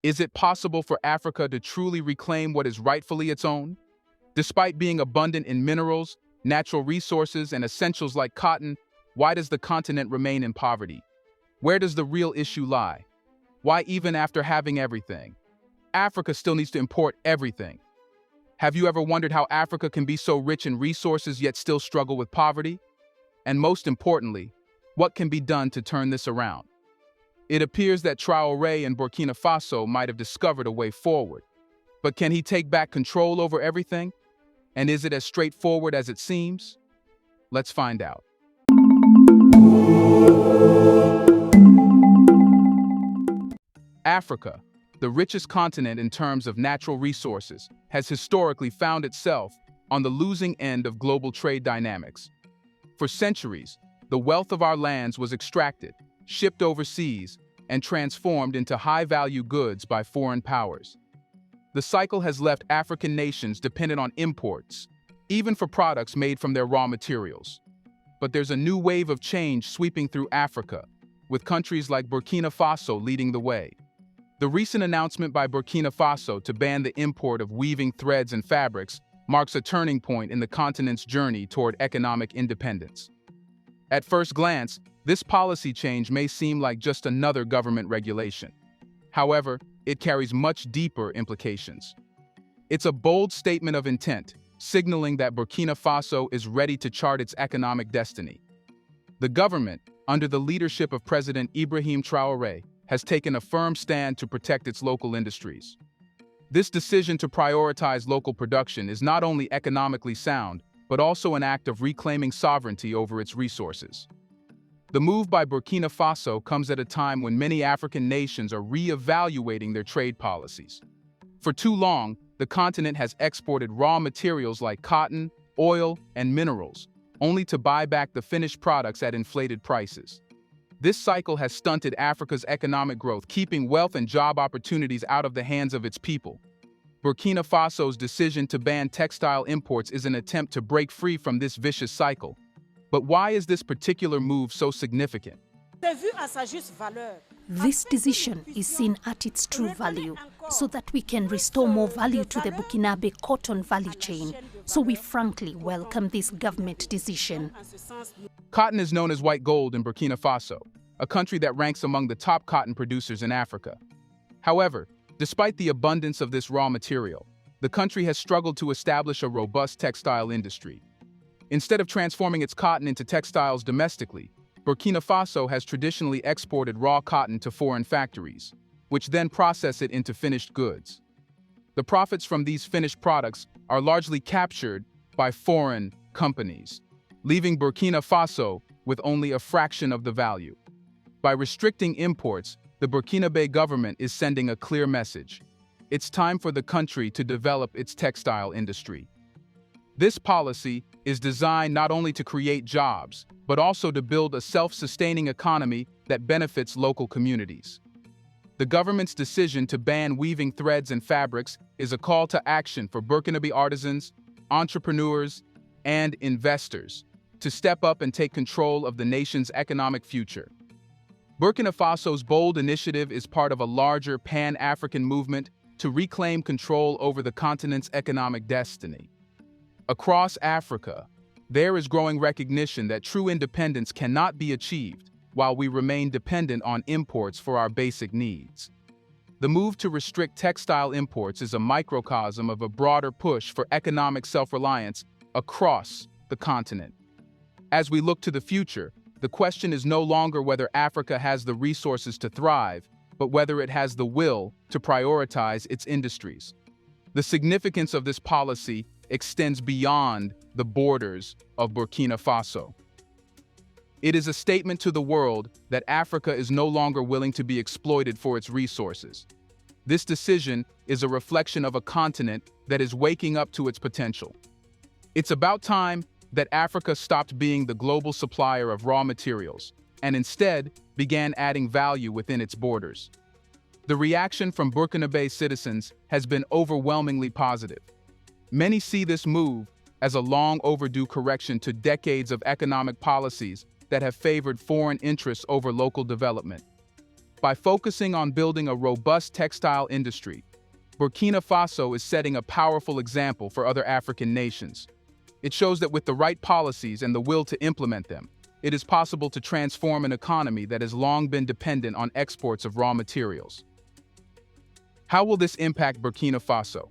Is it possible for Africa to truly reclaim what is rightfully its own? Despite being abundant in minerals, natural resources, and essentials like cotton, why does the continent remain in poverty? Where does the real issue lie? Why, even after having everything, Africa still needs to import everything? Have you ever wondered how Africa can be so rich in resources yet still struggle with poverty? And most importantly, what can be done to turn this around? It appears that Traoré in Burkina Faso might have discovered a way forward. But can he take back control over everything? And is it as straightforward as it seems? Let's find out. Africa, the richest continent in terms of natural resources, has historically found itself on the losing end of global trade dynamics. For centuries, the wealth of our lands was extracted, shipped overseas, and transformed into high-value goods by foreign powers. The cycle has left African nations dependent on imports, even for products made from their raw materials. But there's a new wave of change sweeping through Africa, with countries like Burkina Faso leading the way. The recent announcement by Burkina Faso to ban the import of weaving threads and fabrics marks a turning point in the continent's journey toward economic independence. At first glance, this policy change may seem like just another government regulation. However, it carries much deeper implications. It's a bold statement of intent, signaling that Burkina Faso is ready to chart its economic destiny. The government, under the leadership of President Ibrahim Traoré, has taken a firm stand to protect its local industries. This decision to prioritize local production is not only economically sound, but also an act of reclaiming sovereignty over its resources. The move by Burkina Faso comes at a time when many African nations are re-evaluating their trade policies. For too long, the continent has exported raw materials like cotton, oil, and minerals, only to buy back the finished products at inflated prices. This cycle has stunted Africa's economic growth, keeping wealth and job opportunities out of the hands of its people. Burkina Faso's decision to ban textile imports is an attempt to break free from this vicious cycle. But why is this particular move so significant? This decision is seen at its true value, so that we can restore more value to the Burkinabe cotton value chain. So we frankly welcome this government decision. Cotton is known as white gold in Burkina Faso, a country that ranks among the top cotton producers in Africa. However, despite the abundance of this raw material, the country has struggled to establish a robust textile industry. Instead of transforming its cotton into textiles domestically, Burkina Faso has traditionally exported raw cotton to foreign factories, which then process it into finished goods. The profits from these finished products are largely captured by foreign companies, leaving Burkina Faso with only a fraction of the value. By restricting imports, the Burkinabe government is sending a clear message. It's time for the country to develop its textile industry. This policy is designed not only to create jobs, but also to build a self-sustaining economy that benefits local communities. The government's decision to ban weaving threads and fabrics is a call to action for Burkinabe artisans, entrepreneurs, and investors to step up and take control of the nation's economic future. Burkina Faso's bold initiative is part of a larger Pan-African movement to reclaim control over the continent's economic destiny. Across Africa, there is growing recognition that true independence cannot be achieved while we remain dependent on imports for our basic needs. The move to restrict textile imports is a microcosm of a broader push for economic self-reliance across the continent. As we look to the future, the question is no longer whether Africa has the resources to thrive, but whether it has the will to prioritize its industries. The significance of this policy extends beyond the borders of Burkina Faso. It is a statement to the world that Africa is no longer willing to be exploited for its resources. This decision is a reflection of a continent that is waking up to its potential. It's about time that Africa stopped being the global supplier of raw materials and instead began adding value within its borders. The reaction from Burkinabe citizens has been overwhelmingly positive. Many see this move as a long overdue correction to decades of economic policies that have favored foreign interests over local development. By focusing on building a robust textile industry, Burkina Faso is setting a powerful example for other African nations. It shows that with the right policies and the will to implement them, it is possible to transform an economy that has long been dependent on exports of raw materials. How will this impact Burkina Faso?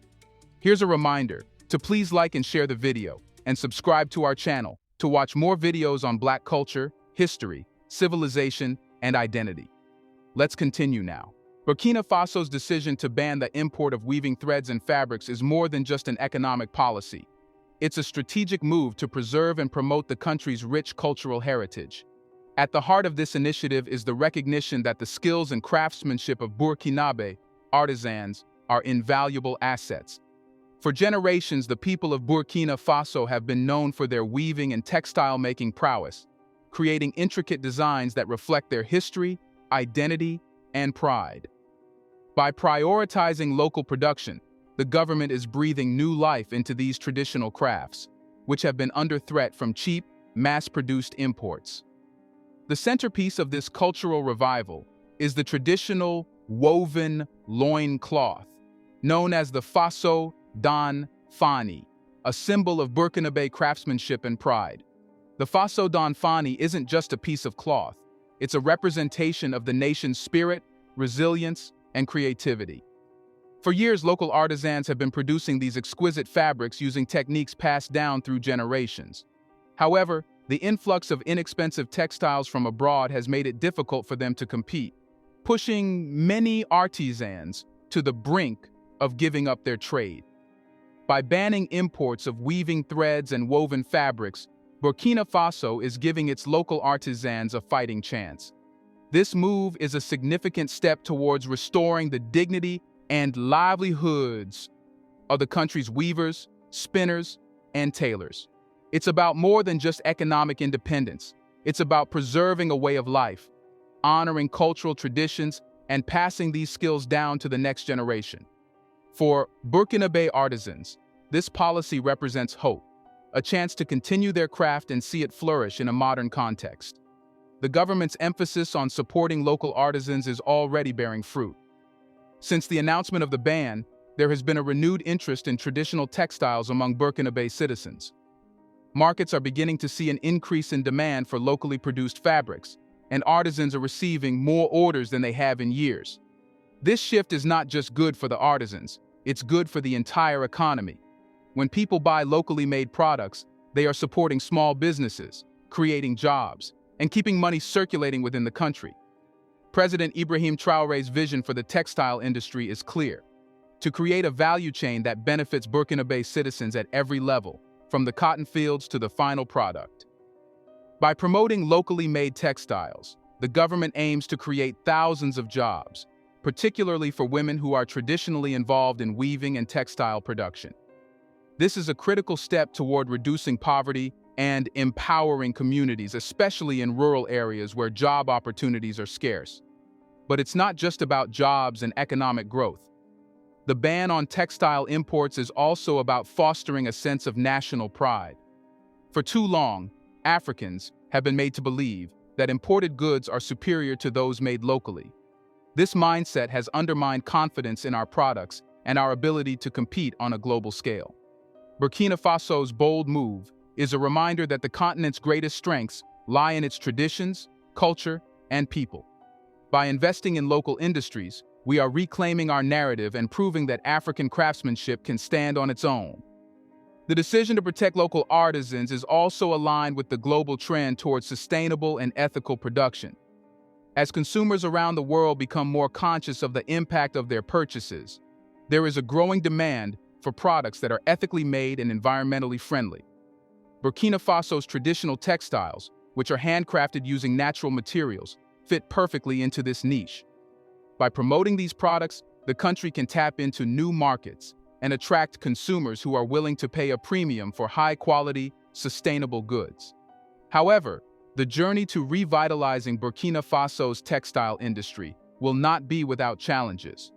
Here's a reminder to please like and share the video, and subscribe to our channel to watch more videos on Black culture, history, civilization, and identity. Let's continue now. Burkina Faso's decision to ban the import of weaving threads and fabrics is more than just an economic policy. It's a strategic move to preserve and promote the country's rich cultural heritage. At the heart of this initiative is the recognition that the skills and craftsmanship of Burkinabe artisans are invaluable assets. For generations, the people of Burkina Faso have been known for their weaving and textile-making prowess, creating intricate designs that reflect their history, identity, and pride. By prioritizing local production, the government is breathing new life into these traditional crafts, which have been under threat from cheap, mass-produced imports. The centerpiece of this cultural revival is the traditional woven loin cloth, known as the Faso Dan Fani, a symbol of Burkinabe craftsmanship and pride. The Faso Dan Fani isn't just a piece of cloth, it's a representation of the nation's spirit, resilience, and creativity. For years, local artisans have been producing these exquisite fabrics using techniques passed down through generations. However, the influx of inexpensive textiles from abroad has made it difficult for them to compete, pushing many artisans to the brink of giving up their trade. By banning imports of weaving threads and woven fabrics, Burkina Faso is giving its local artisans a fighting chance. This move is a significant step towards restoring the dignity and livelihoods of the country's weavers, spinners, and tailors. It's about more than just economic independence. It's about preserving a way of life, honoring cultural traditions, and passing these skills down to the next generation. For Burkinabe artisans, this policy represents hope, a chance to continue their craft and see it flourish in a modern context. The government's emphasis on supporting local artisans is already bearing fruit. Since the announcement of the ban, there has been a renewed interest in traditional textiles among Burkinabe citizens. Markets are beginning to see an increase in demand for locally produced fabrics, and artisans are receiving more orders than they have in years. This shift is not just good for the artisans, it's good for the entire economy. When people buy locally made products, they are supporting small businesses, creating jobs, and keeping money circulating within the country. President Ibrahim Traoré's vision for the textile industry is clear: to create a value chain that benefits Burkinabe citizens at every level, from the cotton fields to the final product. By promoting locally made textiles, the government aims to create thousands of jobs, particularly for women who are traditionally involved in weaving and textile production. This is a critical step toward reducing poverty and empowering communities, especially in rural areas where job opportunities are scarce. But it's not just about jobs and economic growth. The ban on textile imports is also about fostering a sense of national pride. For too long, Africans have been made to believe that imported goods are superior to those made locally. This mindset has undermined confidence in our products and our ability to compete on a global scale. Burkina Faso's bold move is a reminder that the continent's greatest strengths lie in its traditions, culture, and people. By investing in local industries, we are reclaiming our narrative and proving that African craftsmanship can stand on its own. The decision to protect local artisans is also aligned with the global trend towards sustainable and ethical production. As consumers around the world become more conscious of the impact of their purchases, there is a growing demand for products that are ethically made and environmentally friendly. Burkina Faso's traditional textiles, which are handcrafted using natural materials, fit perfectly into this niche. By promoting these products, the country can tap into new markets and attract consumers who are willing to pay a premium for high-quality, sustainable goods. However, the journey to revitalizing Burkina Faso's textile industry will not be without challenges.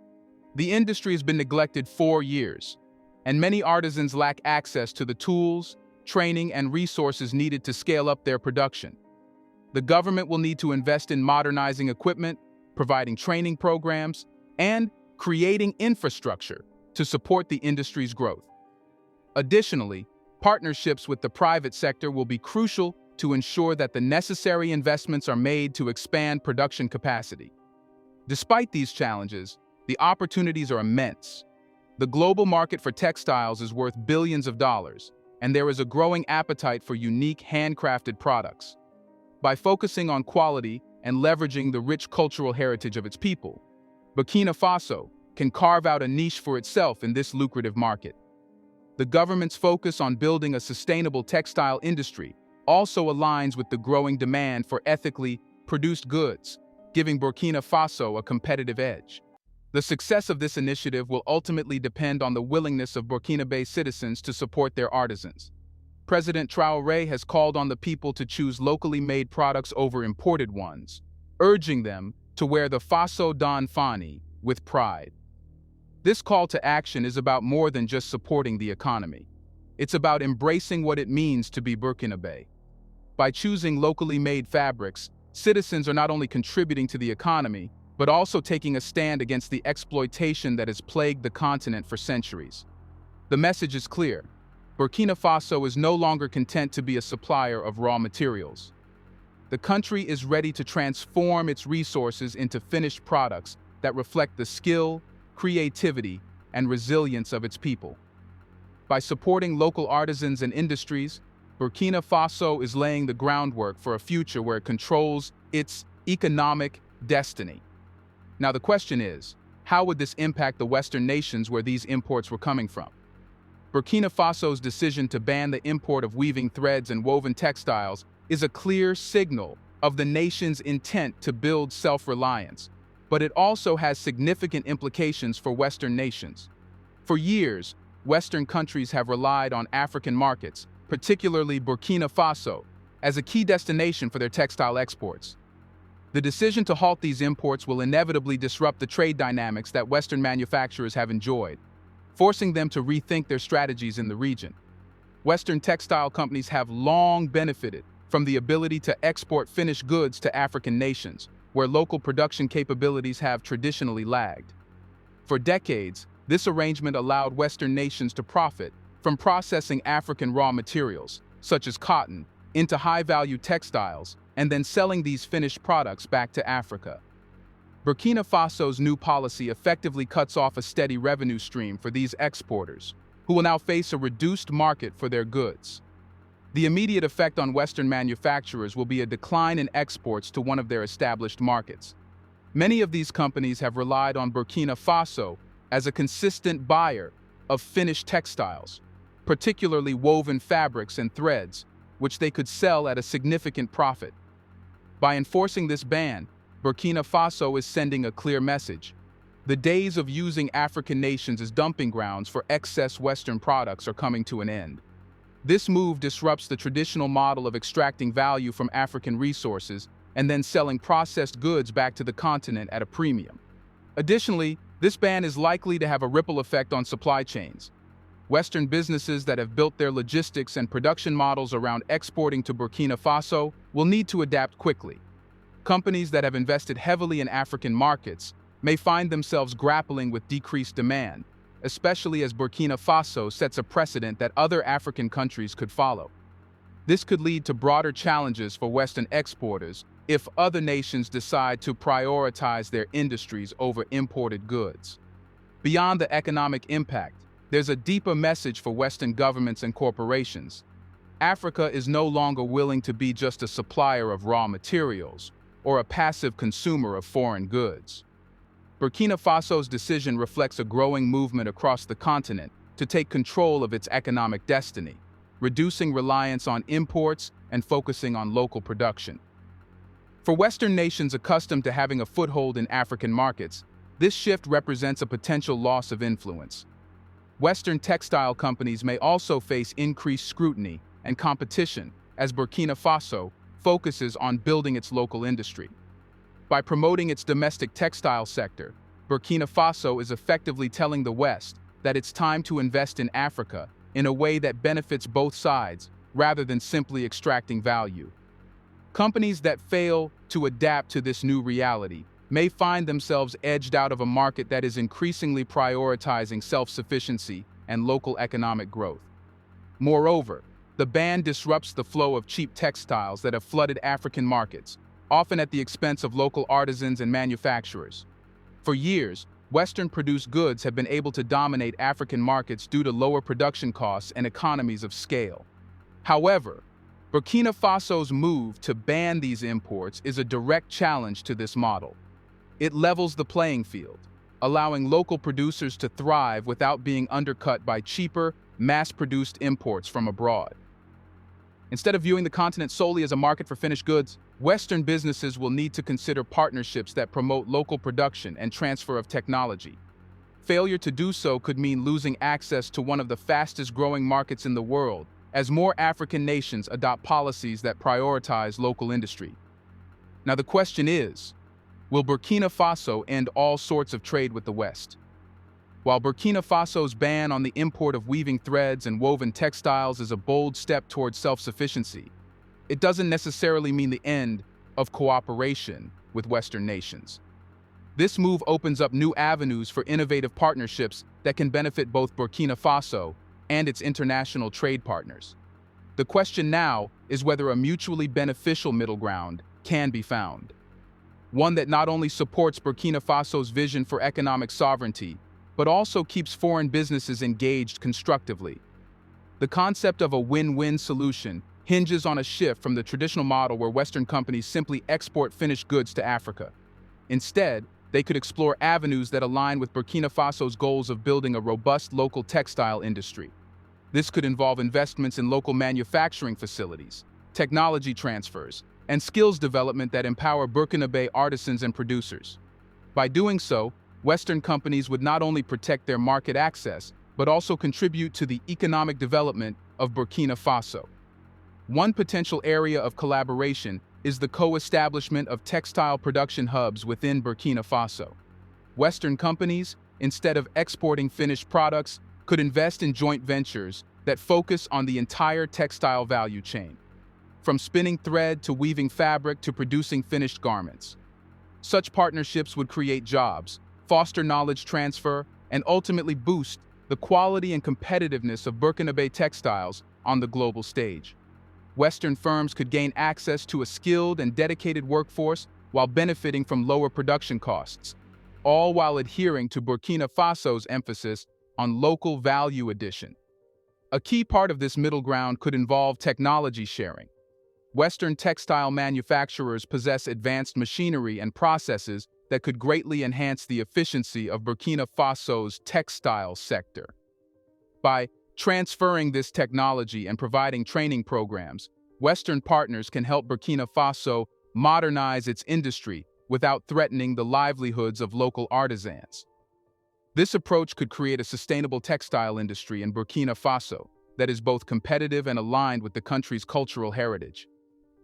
The industry has been neglected for years, and many artisans lack access to the tools, training, and resources needed to scale up their production. The government will need to invest in modernizing equipment, providing training programs, and creating infrastructure to support the industry's growth. Additionally, partnerships with the private sector will be crucial to ensure that the necessary investments are made to expand production capacity. Despite these challenges, the opportunities are immense. The global market for textiles is worth billions of dollars, and there is a growing appetite for unique handcrafted products. By focusing on quality and leveraging the rich cultural heritage of its people, Burkina Faso can carve out a niche for itself in this lucrative market. The government's focus on building a sustainable textile industry also aligns with the growing demand for ethically produced goods, giving Burkina Faso a competitive edge. The success of this initiative will ultimately depend on the willingness of Burkina-based citizens to support their artisans. President Traoré has called on the people to choose locally made products over imported ones, urging them to wear the Faso Don Fani with pride. This call to action is about more than just supporting the economy. It's about embracing what it means to be Burkinabe. By choosing locally made fabrics, citizens are not only contributing to the economy, but also taking a stand against the exploitation that has plagued the continent for centuries. The message is clear. Burkina Faso is no longer content to be a supplier of raw materials. The country is ready to transform its resources into finished products that reflect the skill, creativity, and resilience of its people. By supporting local artisans and industries, Burkina Faso is laying the groundwork for a future where it controls its economic destiny. Now the question is, how would this impact the Western nations where these imports were coming from? Burkina Faso's decision to ban the import of weaving threads and woven textiles is a clear signal of the nation's intent to build self-reliance, but it also has significant implications for Western nations. For years, Western countries have relied on African markets, particularly Burkina Faso, as a key destination for their textile exports. The decision to halt these imports will inevitably disrupt the trade dynamics that Western manufacturers have enjoyed, forcing them to rethink their strategies in the region. Western textile companies have long benefited from the ability to export finished goods to African nations, where local production capabilities have traditionally lagged. For decades, this arrangement allowed Western nations to profit from processing African raw materials, such as cotton, into high-value textiles, and then selling these finished products back to Africa. Burkina Faso's new policy effectively cuts off a steady revenue stream for these exporters, who will now face a reduced market for their goods. The immediate effect on Western manufacturers will be a decline in exports to one of their established markets. Many of these companies have relied on Burkina Faso as a consistent buyer of finished textiles, particularly woven fabrics and threads, which they could sell at a significant profit. By enforcing this ban, Burkina Faso is sending a clear message. The days of using African nations as dumping grounds for excess Western products are coming to an end. This move disrupts the traditional model of extracting value from African resources and then selling processed goods back to the continent at a premium. Additionally, this ban is likely to have a ripple effect on supply chains. Western businesses that have built their logistics and production models around exporting to Burkina Faso will need to adapt quickly. Companies that have invested heavily in African markets may find themselves grappling with decreased demand, especially as Burkina Faso sets a precedent that other African countries could follow. This could lead to broader challenges for Western exporters if other nations decide to prioritize their industries over imported goods. Beyond the economic impact, there's a deeper message for Western governments and corporations. Africa is no longer willing to be just a supplier of raw materials or a passive consumer of foreign goods. Burkina Faso's decision reflects a growing movement across the continent to take control of its economic destiny, reducing reliance on imports and focusing on local production. For Western nations accustomed to having a foothold in African markets, this shift represents a potential loss of influence. Western textile companies may also face increased scrutiny and competition as Burkina Faso focuses on building its local industry. By promoting its domestic textile sector, Burkina Faso is effectively telling the West that it's time to invest in Africa in a way that benefits both sides rather than simply extracting value. Companies that fail to adapt to this new reality may find themselves edged out of a market that is increasingly prioritizing self-sufficiency and local economic growth. Moreover, the ban disrupts the flow of cheap textiles that have flooded African markets, often at the expense of local artisans and manufacturers. For years, Western-produced goods have been able to dominate African markets due to lower production costs and economies of scale. However, Burkina Faso's move to ban these imports is a direct challenge to this model. It levels the playing field, allowing local producers to thrive without being undercut by cheaper, mass-produced imports from abroad. Instead of viewing the continent solely as a market for finished goods, Western businesses will need to consider partnerships that promote local production and transfer of technology. Failure to do so could mean losing access to one of the fastest-growing markets in the world, as more African nations adopt policies that prioritize local industry. Now the question is, will Burkina Faso end all sorts of trade with the West? While Burkina Faso's ban on the import of weaving threads and woven textiles is a bold step towards self-sufficiency, it doesn't necessarily mean the end of cooperation with Western nations. This move opens up new avenues for innovative partnerships that can benefit both Burkina Faso and its international trade partners. The question now is whether a mutually beneficial middle ground can be found. One that not only supports Burkina Faso's vision for economic sovereignty, but also keeps foreign businesses engaged constructively. The concept of a win-win solution hinges on a shift from the traditional model where Western companies simply export finished goods to Africa. Instead, they could explore avenues that align with Burkina Faso's goals of building a robust local textile industry. This could involve investments in local manufacturing facilities, technology transfers, and skills development that empower Burkinabe artisans and producers. By doing so, Western companies would not only protect their market access, but also contribute to the economic development of Burkina Faso. One potential area of collaboration is the co-establishment of textile production hubs within Burkina Faso. Western companies, instead of exporting finished products, could invest in joint ventures that focus on the entire textile value chain, from spinning thread to weaving fabric to producing finished garments. Such partnerships would create jobs, foster knowledge transfer, and ultimately boost the quality and competitiveness of Burkinabe textiles on the global stage. Western firms could gain access to a skilled and dedicated workforce while benefiting from lower production costs, all while adhering to Burkina Faso's emphasis on local value addition. A key part of this middle ground could involve technology sharing. Western textile manufacturers possess advanced machinery and processes that could greatly enhance the efficiency of Burkina Faso's textile sector. By transferring this technology and providing training programs, Western partners can help Burkina Faso modernize its industry without threatening the livelihoods of local artisans. This approach could create a sustainable textile industry in Burkina Faso that is both competitive and aligned with the country's cultural heritage.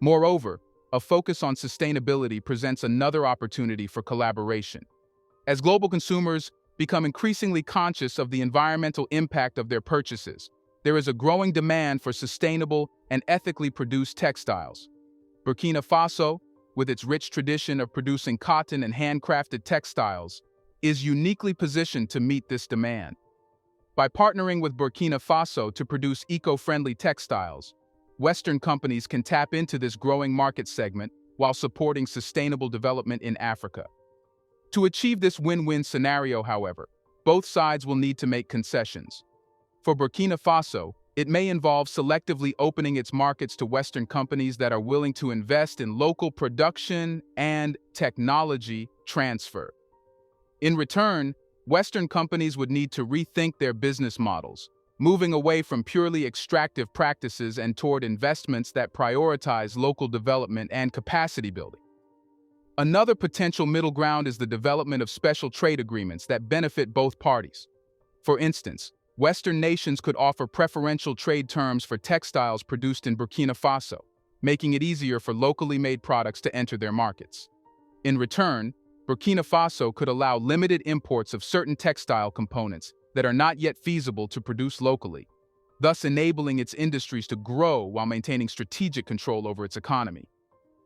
Moreover, a focus on sustainability presents another opportunity for collaboration. As global consumers become increasingly conscious of the environmental impact of their purchases, there is a growing demand for sustainable and ethically produced textiles. Burkina Faso, with its rich tradition of producing cotton and handcrafted textiles, is uniquely positioned to meet this demand. By partnering with Burkina Faso to produce eco-friendly textiles, Western companies can tap into this growing market segment while supporting sustainable development in Africa. To achieve this win-win scenario, however, both sides will need to make concessions. For Burkina Faso, it may involve selectively opening its markets to Western companies that are willing to invest in local production and technology transfer. In return, Western companies would need to rethink their business models, moving away from purely extractive practices and toward investments that prioritize local development and capacity building. Another potential middle ground is the development of special trade agreements that benefit both parties. For instance, Western nations could offer preferential trade terms for textiles produced in Burkina Faso, making it easier for locally made products to enter their markets. In return, Burkina Faso could allow limited imports of certain textile components that are not yet feasible to produce locally, thus enabling its industries to grow while maintaining strategic control over its economy.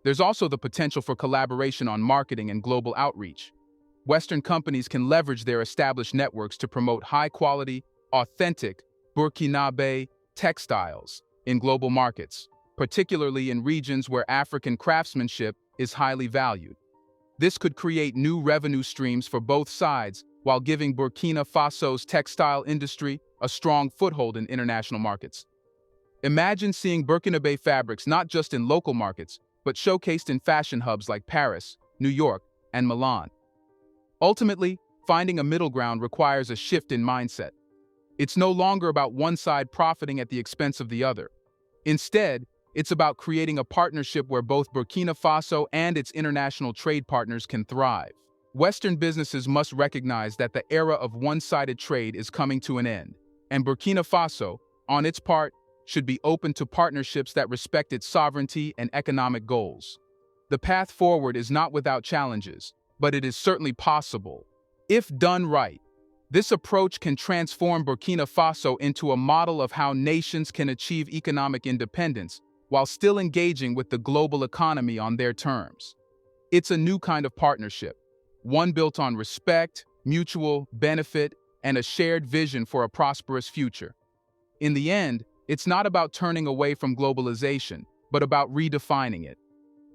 There's also the potential for collaboration on marketing and global outreach. Western companies can leverage their established networks to promote high-quality, authentic Burkinabe textiles in global markets, particularly in regions where African craftsmanship is highly valued. This could create new revenue streams for both sides while giving Burkina Faso's textile industry a strong foothold in international markets. Imagine seeing Burkinabe fabrics not just in local markets, but showcased in fashion hubs like Paris, New York, and Milan. Ultimately, finding a middle ground requires a shift in mindset. It's no longer about one side profiting at the expense of the other. Instead, it's about creating a partnership where both Burkina Faso and its international trade partners can thrive. Western businesses must recognize that the era of one-sided trade is coming to an end, and Burkina Faso, on its part, should be open to partnerships that respect its sovereignty and economic goals. The path forward is not without challenges, but it is certainly possible. If done right, this approach can transform Burkina Faso into a model of how nations can achieve economic independence while still engaging with the global economy on their terms. It's a new kind of partnership, one built on respect, mutual benefit, and a shared vision for a prosperous future. In the end, it's not about turning away from globalization, but about redefining it.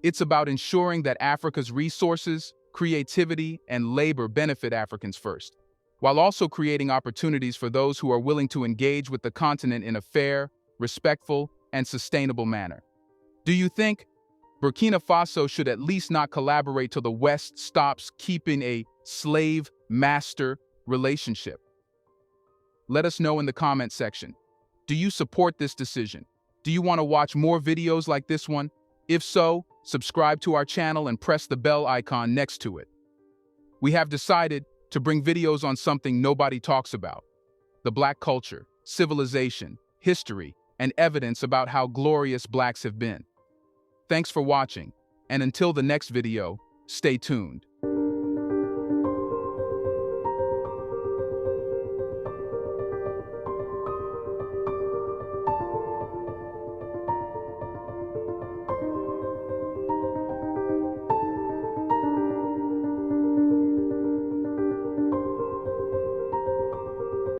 It's about ensuring that Africa's resources, creativity, and labor benefit Africans first, while also creating opportunities for those who are willing to engage with the continent in a fair, respectful, and sustainable manner. Do you think Burkina Faso should at least not collaborate till the West stops keeping a slave-master relationship? Let us know in the comment section. Do you support this decision? Do you want to watch more videos like this one? If so, subscribe to our channel and press the bell icon next to it. We have decided to bring videos on something nobody talks about: the Black culture, civilization, history, and evidence about how glorious Blacks have been. Thanks for watching, and until the next video, stay tuned.